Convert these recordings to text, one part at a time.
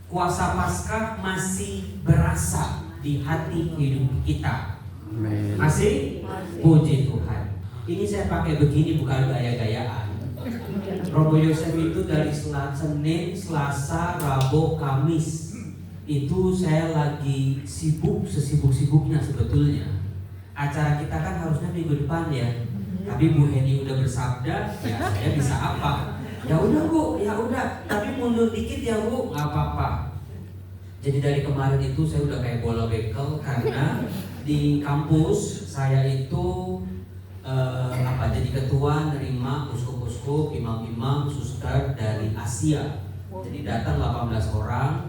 kuasa Paskah masih berasa di hati hidup kita. Masih? Puji Tuhan. Ini saya pakai begini bukan gaya-gayaan. Romo Yosef itu dari Senin, Selasa, Rabu, Kamis itu saya lagi sesibuk-sibuknya sebetulnya. Acara kita kan harusnya minggu depan ya. Tapi Bu Heni udah bersabda, ya saya bisa apa? Ya udah Bu, ya udah. Tapi mundur dikit ya Bu, nggak apa-apa. Jadi dari kemarin itu saya udah kayak bola bekel karena di kampus saya itu jadi ketua nerima uskup-uskup, imam-imam, suster dari Asia. Jadi datang 18 orang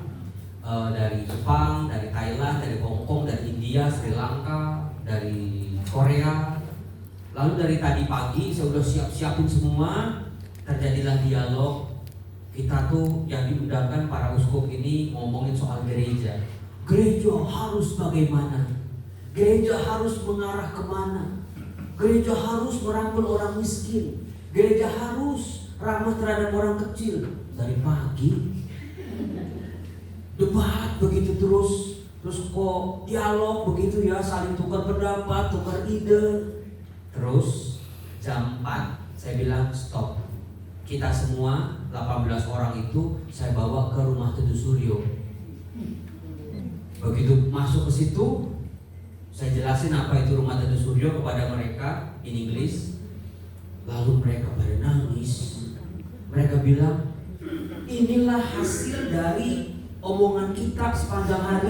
dari Jepang, dari Thailand, dari Hong Kong, dari India, Sri Lanka, dari Korea. Lalu dari tadi pagi saya udah siapin semua. Terjadilah dialog. Kita tuh yang diundangkan para uskup ini ngomongin soal gereja. Gereja harus bagaimana? Gereja harus mengarah kemana? Gereja harus merangkul orang miskin. Gereja harus ramah terhadap orang kecil. Dari pagi debat begitu terus kok dialog begitu ya, saling tukar pendapat, tukar ide. Terus jam 4 saya bilang stop. Kita semua 18 orang itu saya bawa ke rumah Teduh Suryo. Begitu masuk ke situ, saya jelasin apa itu rumah Teduh Suryo kepada mereka in English. Lalu mereka pada nangis. Mereka bilang, inilah hasil dari omongan kita sepanjang hari.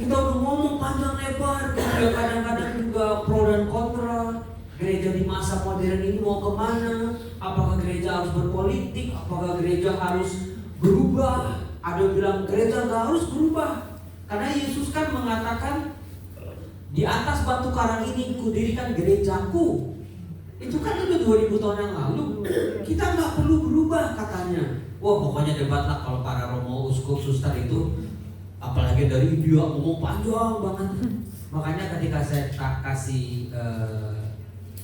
Kita udah ngomong panjang lebar, kadang-kadang juga pro dan kontra. Gereja di masa modern ini mau kemana? Apakah gereja harus berpolitik? Apakah gereja harus berubah? Ada yang bilang gereja nggak harus berubah, karena Yesus kan mengatakan di atas batu karang ini kudirikan gerejaku. Itu kan udah 2000 tahun yang lalu. Kita nggak perlu berubah katanya. Wah pokoknya debat lah kalau para romo, uskup, suster itu. Apalagi dari dia ngomong panjang banget. Makanya ketika saya kasih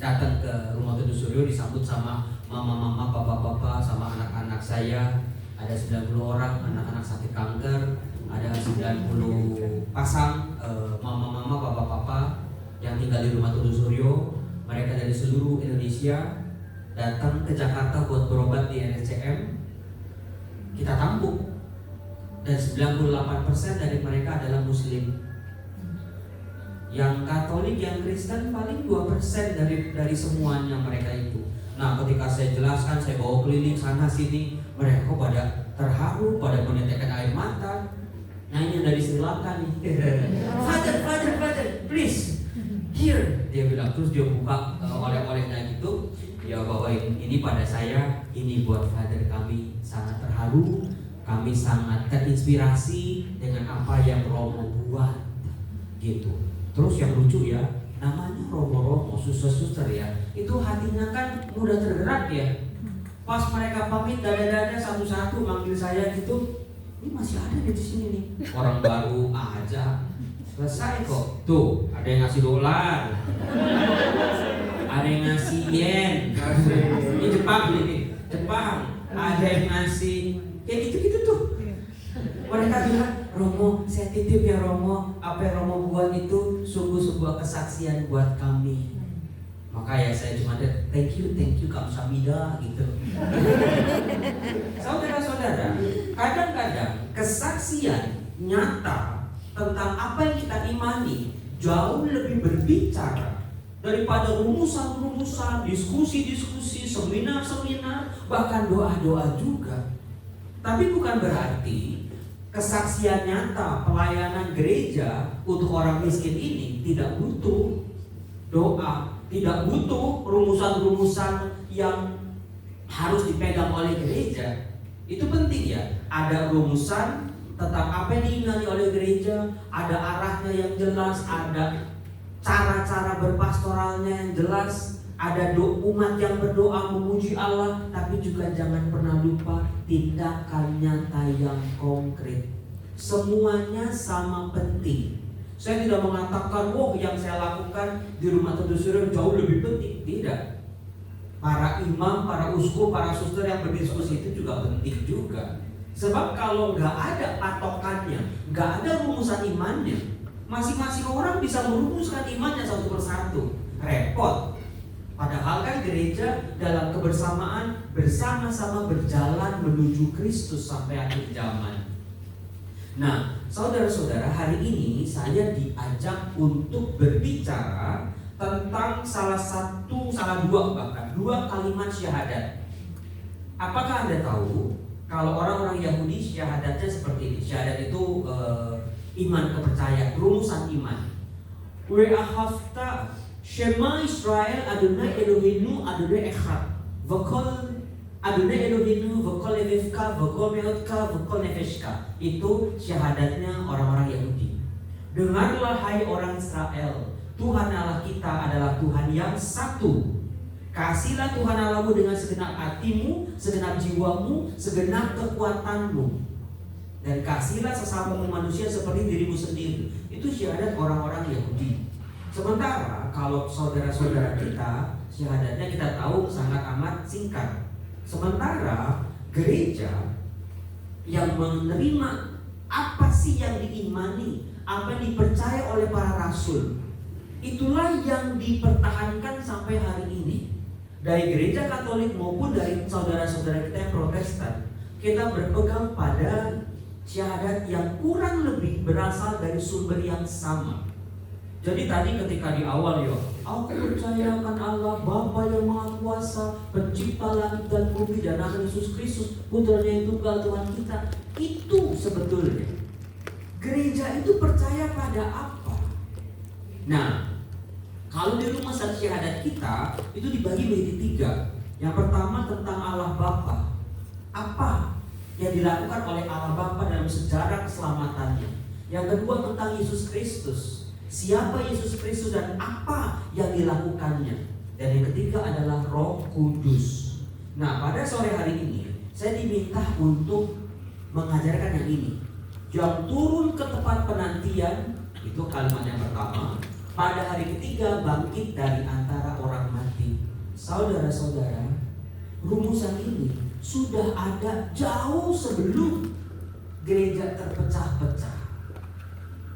datang ke rumah Teduh Suryo disambut sama mama-mama, papa-papa, sama anak-anak saya. Ada 90 orang anak-anak sakit kanker, ada 90 pasang mama-mama, papa-papa yang tinggal di rumah Teduh Suryo. Mereka dari seluruh Indonesia datang ke Jakarta buat berobat di RSCM. Kita tampung. Dan 98% dari mereka adalah Muslim. Yang Katolik, yang Kristen paling 2% dari semuanya mereka itu. Nah ketika saya jelaskan, saya bawa keliling sana sini, mereka kok pada terharu, pada menetekkan air mata. Nah ini dari Sri Lanka nih. Father, please, here. Dia bilang, terus dia buka oleh-olehnya gitu. Dia bawain, ini pada saya, ini buat Father, kami sangat terharu, kami sangat terinspirasi dengan apa yang Romo buat, gitu. Terus yang lucu ya, namanya Romo-Romo, suster-suster ya, itu hatinya kan mudah tergerak ya. Pas mereka pamit dada-dada satu-satu manggil saya gitu, ini masih ada di sini nih, orang baru aja. Selesai kok. Tuh, ada yang ngasih dolar, ada yang ngasih yen. Ini Jepang ini, Jepang. Ada yang ngasih kayak gitu-gitu tuh. Mereka bilang, Romo, saya titip ya Romo, apa yang Romo buat itu sungguh sebuah kesaksian buat kami. Maka ya saya cuma ada thank you kamsahamnida gitu. Saudara-saudara, kadang-kadang kesaksian nyata tentang apa yang kita imani jauh lebih berbicara daripada rumusan-rumusan, diskusi-diskusi, seminar-seminar, bahkan doa-doa juga. Tapi bukan berarti kesaksian nyata pelayanan gereja untuk orang miskin ini tidak butuh doa, tidak butuh rumusan-rumusan yang harus dipegang oleh gereja. Itu penting ya, ada rumusan tentang apa yang diingini oleh gereja, ada arahnya yang jelas, ada cara-cara berpastoralnya yang jelas, ada umat yang berdoa memuji Allah, tapi juga jangan pernah lupa tindakan nyata yang konkret. Semuanya sama penting. Saya tidak mengatakan, yang saya lakukan di rumah Teduh Suryo jauh lebih penting. Tidak. Para imam, para uskup, para suster yang berdiskusi itu juga penting juga. Sebab kalau nggak ada patokannya, nggak ada rumusan imannya, masing-masing orang bisa merumuskan imannya satu persatu. Repot. Padahal kan gereja dalam kebersamaan bersama-sama berjalan menuju Kristus sampai akhir zaman. Nah, saudara-saudara, hari ini saya diajak untuk berbicara tentang salah dua kalimat syahadat. Apakah Anda tahu kalau orang-orang Yahudi syahadatnya seperti ini? Syahadat itu iman kepercayaan, rumusan iman. We'ahavta Shema Israel Adonai Eloheinu Adonai Echad V'kol Adonai Eloheinu V'kol levevka V'kol meotka V'kol nefeshka. Itu syahadatnya orang-orang Yahudi. Dengarlah hai orang Israel, Tuhan Allah kita adalah Tuhan yang satu. Kasihlah Tuhan Allahmu dengan segenap hatimu, segenap jiwamu, segenap kekuatanmu, dan kasihlah sesamamu manusia seperti dirimu sendiri. Itu syahadat orang-orang Yahudi. Sementara kalau saudara-saudara kita, syahadatnya kita tahu sangat amat singkat. Sementara gereja yang menerima apa sih yang diimani, apa yang dipercaya oleh para rasul, itulah yang dipertahankan sampai hari ini. Dari gereja Katolik maupun dari saudara-saudara kita yang Protestan, kita berpegang pada syahadat yang kurang lebih berasal dari sumber yang sama. Jadi tadi ketika di awal aku percaya akan Allah Bapa yang Maha Kuasa, pencipta langit dan bumi, dan akan Yesus Kristus putranya yang tunggal Tuhan kita. Itu sebetulnya gereja itu percaya pada apa? Nah, kalau di rumah syahadat kita itu dibagi menjadi 3. Yang pertama tentang Allah Bapa. Apa yang dilakukan oleh Allah Bapa dalam sejarah keselamatannya. Yang kedua tentang Yesus Kristus. Siapa Yesus Kristus dan apa yang dilakukannya. Dan yang ketiga adalah Roh Kudus. Nah, pada sore hari ini saya diminta untuk mengajarkan yang ini. Yang turun ke tempat penantian, itu kalimat yang pertama. Pada hari ketiga bangkit dari antara orang mati. Saudara-saudara, rumusan ini sudah ada jauh sebelum gereja terpecah-pecah.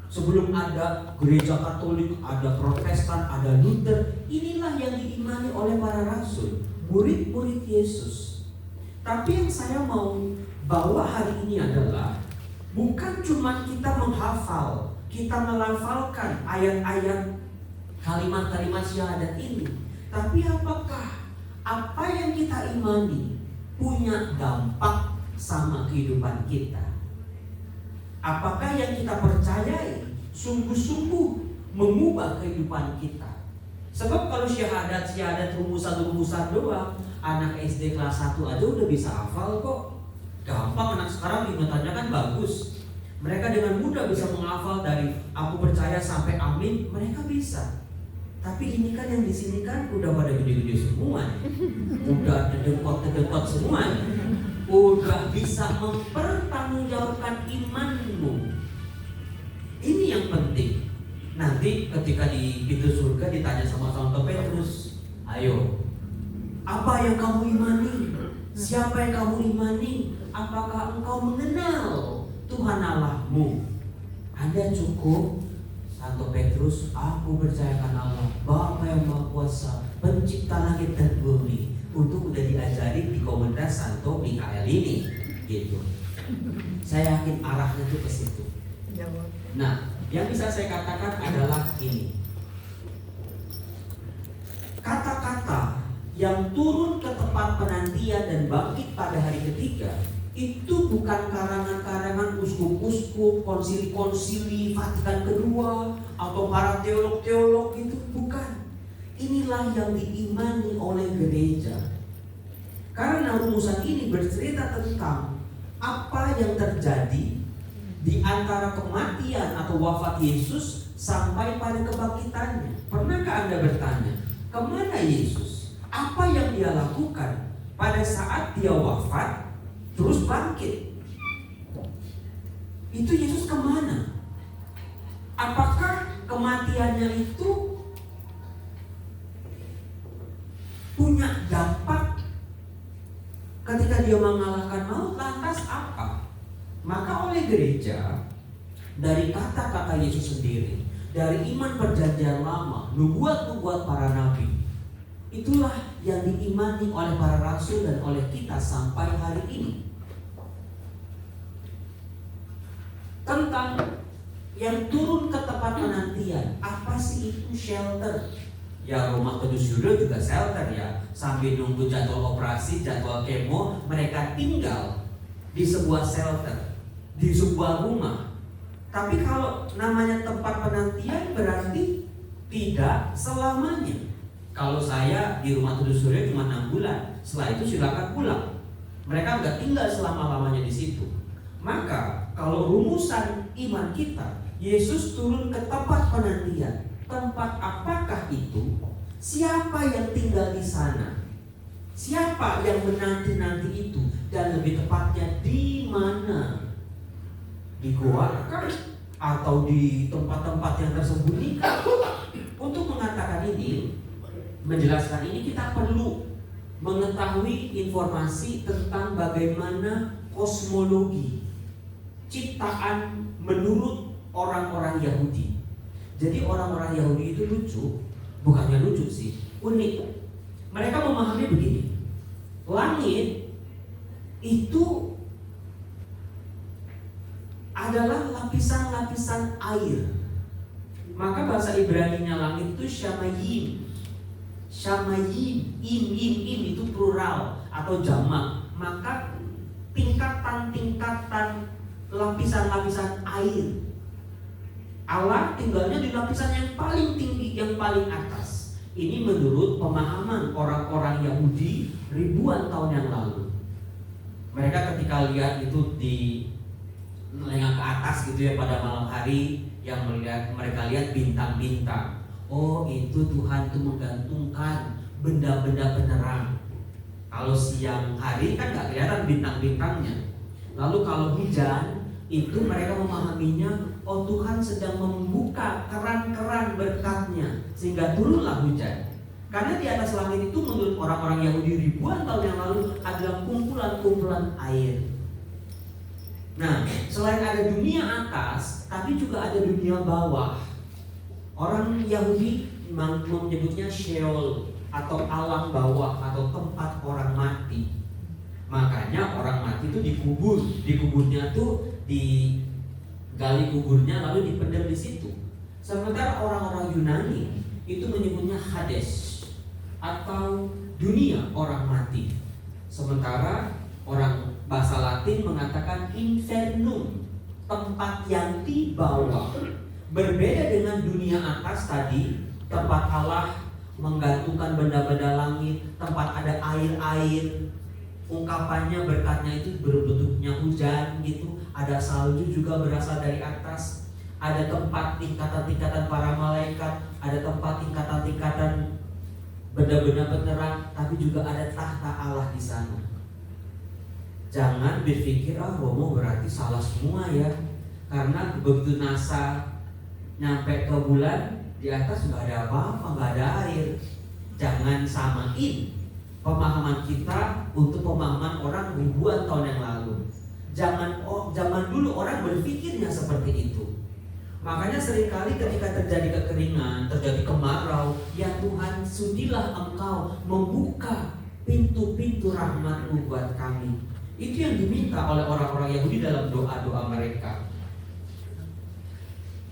Sebelum ada gereja Katolik, ada Protestan, ada Luther. Inilah yang diimani oleh para rasul, murid-murid Yesus. Tapi yang saya mau bawa hari ini adalah bukan cuma kita menghafal, kita melafalkan ayat-ayat kalimat-kalimat syahadat ini, tapi apakah apa yang kita imani punya dampak sama kehidupan kita? Apakah yang kita percayai sungguh-sungguh mengubah kehidupan kita? Sebab kalau syahadat rumusan doang, anak SD kelas 1 aja udah bisa hafal kok. Gampang, anak sekarang ingatannya kan bagus. Mereka dengan mudah bisa menghafal dari aku percaya sampai amin, mereka bisa. Tapi ini kan yang di sini kan udah pada gede-gede semua, udah dedekot semua, udah bisa mempertanggungjawabkan imanmu. Ini yang penting. Nanti ketika di pintu surga ditanya sama Santo Petrus, ayo, apa yang kamu imani? Siapa yang kamu imani? Apakah engkau mengenal Tuhan Allahmu? Anda cukup Santo Petrus, aku percayakan Allah Bapa yang Maha Kuasa, pencipta langit dan bumi. Untuk udah diajari di komunitas Santo Mikael ini, gitu. Saya yakin arahnya tuh ke situ. Nah, yang bisa saya katakan adalah ini. Kata-kata yang turun ke tempat penantian dan bangkit pada hari ketiga itu bukan karangan-karangan uskup-uskup, konsili-konsili Vatikan kedua atau para teolog-teolog, itu bukan. Inilah yang diimani oleh gereja. Karena rumusan ini bercerita tentang apa yang terjadi di antara kematian atau wafat Yesus sampai pada kebangkitannya. Pernahkah Anda bertanya, kemana Yesus? Apa yang dia lakukan pada saat dia wafat terus bangkit? Itu Yesus kemana? Apakah kematiannya itu punya dampak ketika dia mengalahkan maut? Lantas apa? Maka oleh gereja, dari kata-kata Yesus sendiri, dari iman perjanjian lama, nubuat-nubuat para nabi, itulah yang diimani oleh para rasul dan oleh kita sampai hari ini. Tentang yang turun ke tempat penantian, apa sih itu shelter? Ya, Rumah Kudus Yudo juga shelter ya. Sambil nunggu jadwal operasi, jadwal kemo, mereka tinggal di sebuah shelter, di sebuah rumah. Tapi kalau namanya tempat penantian berarti tidak selamanya. Kalau saya di Rumah Kudus Yudo cuma 6 bulan, setelah itu silakan pulang. Mereka nggak tinggal selama-lamanya di situ. Maka kalau rumusan iman kita, Yesus turun ke tempat penantian. Tempat apakah itu? Siapa yang tinggal di sana? Siapa yang menanti-nanti itu? Dan lebih tepatnya di mana? Di goa kah? Atau di tempat-tempat yang tersembunyi kah? Untuk mengatakan ini, menjelaskan ini, kita perlu mengetahui informasi tentang bagaimana kosmologi ciptaan menurut orang-orang Yahudi. Jadi orang-orang Yahudi itu lucu, bukannya lucu sih, unik. Mereka memahami begini, langit itu adalah lapisan-lapisan air. Maka bahasa Ibrani-nya langit itu shamayim. Shamayim, im itu plural atau jamak. Maka tingkatan-tingkatan lapisan-lapisan air. Allah tinggalnya di lapisan yang paling tinggi, yang paling atas. Ini menurut pemahaman orang-orang Yahudi ribuan tahun yang lalu. Mereka ketika lihat itu di lengah ke atas gitu ya pada malam hari, yang mereka lihat bintang-bintang. Oh, itu Tuhan itu menggantungkan benda-benda penerang. Kalau siang hari kan nggak kelihatan bintang-bintangnya. Lalu kalau hujan, itu mereka memahaminya, oh Tuhan sedang membuka keran-keran berkatnya sehingga turunlah hujan. Karena di atas langit itu menurut orang-orang Yahudi ribuan tahun yang lalu adalah kumpulan-kumpulan air. Nah, selain ada dunia atas, tapi juga ada dunia bawah. Orang Yahudi menyebutnya Sheol atau alam bawah atau tempat orang mati. Makanya orang mati itu dikubur, dikuburnya tuh digali kuburnya lalu dipendam di situ. Sementara orang-orang Yunani itu menyebutnya Hades atau dunia orang mati. Sementara orang bahasa Latin mengatakan infernum, tempat yang di bawah. Berbeda dengan dunia atas tadi, tempat Allah menggantungkan benda-benda langit, tempat ada air-air. Ungkapannya berkatnya itu berbentuknya hujan gitu. Ada salju juga berasal dari atas. Ada tempat tingkatan-tingkatan para malaikat. Ada tempat tingkatan-tingkatan benda-benda penerang. Tapi juga ada tahta Allah di sana. Jangan berpikir Romo berarti salah semua ya. Karena begitu NASA nyampe ke bulan, di atas nggak ada apa-apa, nggak ada air. Jangan samain pemahaman kita untuk pemahaman orang ribuan tahun yang lalu. Zaman dulu orang berpikirnya seperti itu. Makanya seringkali ketika terjadi kekeringan, terjadi kemarau, ya Tuhan sudilah Engkau membuka pintu-pintu rahmat-Mu buat kami. Itu yang diminta oleh orang-orang Yahudi dalam doa-doa mereka.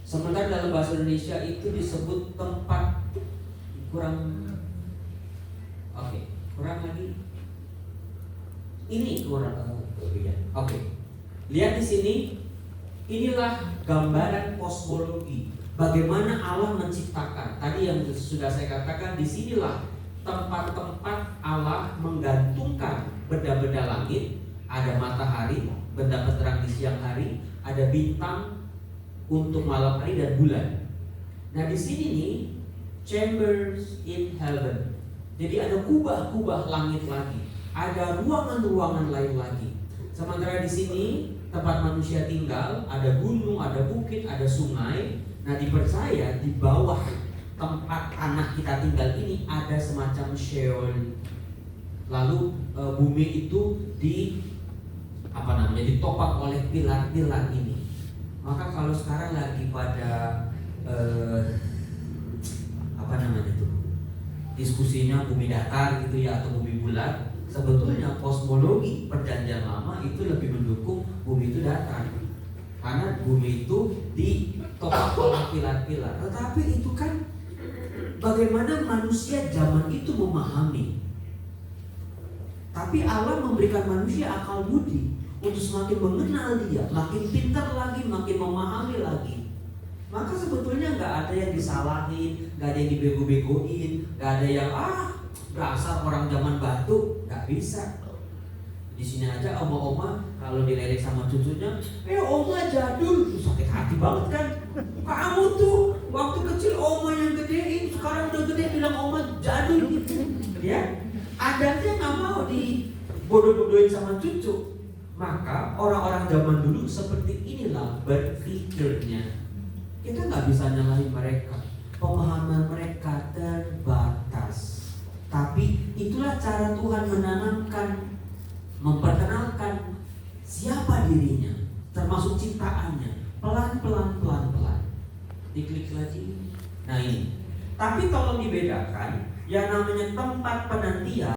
Sementara dalam bahasa Indonesia itu disebut tempat kurang lagi. Ini kurang lebih. Lihat di sini. Inilah gambaran kosmologi. Bagaimana Allah menciptakan. Tadi yang sudah saya katakan, disinilah tempat-tempat Allah menggantungkan benda-benda langit. Ada matahari, benda penerang di siang hari. Ada bintang untuk malam hari dan bulan. Nah di sini nih, chambers in heaven. Jadi ada kubah-kubah langit lagi, ada ruangan-ruangan lain lagi. Sementara di sini tempat manusia tinggal, ada gunung, ada bukit, ada sungai. Nah dipercaya di bawah tempat tanah kita tinggal ini ada semacam Sheol. Lalu bumi itu ditopang oleh pilar-pilar ini. Maka kalau sekarang lagi pada diskusinya bumi datar gitu ya, atau bumi bulat, sebetulnya kosmologi perjanjian lama itu lebih mendukung bumi itu datar, karena bumi itu ditopang oleh pilar-pilar. Tetapi itu kan bagaimana manusia zaman itu memahami. Tapi Allah memberikan manusia akal budi untuk semakin mengenal Dia, makin pintar lagi, makin memahami lagi. Maka sebetulnya nggak ada yang disalahin, nggak ada yang dibego-begoin, nggak ada yang dasar orang zaman batu, nggak bisa. Di sini aja oma-oma kalau diledek sama cucunya, oma jadul, sakit hati banget kan. Kamu tuh waktu kecil oma yang gedein, sekarang udah gede bilang oma jadul gitu, ya. Adatnya nggak mau dibodoh-bodohin sama cucu. Maka orang-orang zaman dulu seperti inilah berpikirnya. Kita nggak bisa nyalahin mereka, pemahaman mereka terbatas. Tapi itulah cara Tuhan menanamkan, memperkenalkan siapa dirinya, termasuk ciptaannya, pelan-pelan. Diklik lagi. Nah ini. Tapi tolong dibedakan, yang namanya tempat penantian